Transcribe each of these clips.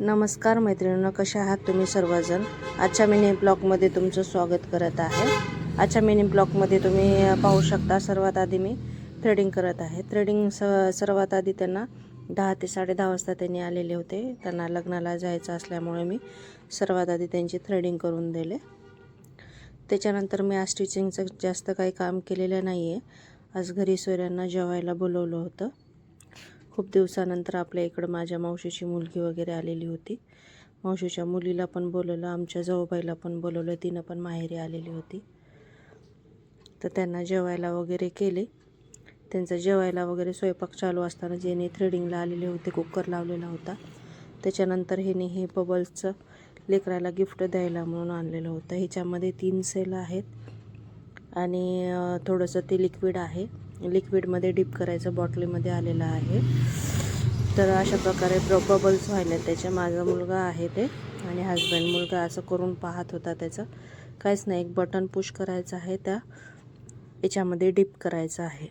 नमस्कार मैत्रिणींनो, कशा आहात तुम्ही सर्वजण. आजच्या मिनी ब्लॉगमध्ये तुमचं स्वागत करत आहे. आजच्या मिनी ब्लॉगमध्ये तुम्ही पाहू शकता, सर्वात आधी मी थ्रेडिंग करत आहे. सर्वात आधी त्यांना 10 ते 10:30 वाजता त्यांनी आलेले होते. त्यांना लग्नाला जायचं असल्यामुळे मी सर्वात आधी त्यांची थ्रेडिंग करून दिले. त्याच्यानंतर मी आज स्टिचिंगचं जास्त काही काम केलेलं नाही आहे. आज घरी सोयऱ्यांना जेवायला बोलवलं होतं. खूप दिवसानंतर आपल्या इकडं माझ्या मावशीची मुलगी वगैरे आलेली होती. मावशीच्या मुलीला पण बोलवलं, आमच्या जाऊबाईला पण बोलवलं, तिनं पण माहेरी आलेली होती. तर त्यांना जेवायला वगैरे केले. त्यांचं जेवायला वगैरे स्वयंपाक चालू असताना जेने थ्रेडिंगला आलेले होते, कुकर लावलेला होता. त्याच्यानंतर हे बबल्सचं लेकराला गिफ्ट द्यायला म्हणून आणलेलं होतं. ह्याच्यामध्ये 3 सेल आहेत आणि थोडंसं ते लिक्विड आहे. लिक्विडमध्ये डिप करायचं बॉटलीमध्ये आलेलं आहे. तर अशा प्रकारे बबल्स व्हायला त्याच्या. माझा मुलगा आहे ते आणि हजबंड मुलगा असं करून पाहत होता. त्याचं काहीच नाही, एक बटन पुश करायचं आहे, त्या याच्यामध्ये डिप करायचं आहे.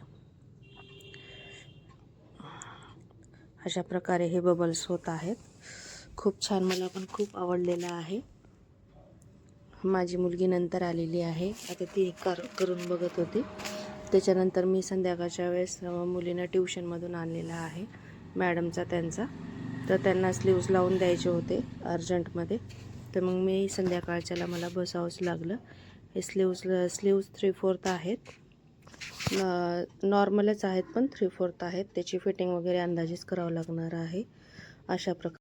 अशा प्रकारे हे बबल्स होत आहेत. खूप छान, मला पण खूप आवडलेलं आहे. माझी मुलगी नंतर आलेली आहे, आता ती करून बघत होती. त्याच्यानंतर मी संध्याकाळच्या वेळेस मुलींना ट्युशनमधून आणलेला आहे, मॅडमचा त्यांचा. तर त्यांना स्लीव्ज लावून द्यायचे होते अर्जंटमध्ये. तर मग मी संध्याकाळच्याला मला बसावंच लागलं. हे स्लीव्ज 3/4 आहेत. नॉर्मलच आहेत पण 3/4 आहेत. त्याची फिटिंग वगैरे अंदाजेच करावं लागणार आहे. अशा प्रकारे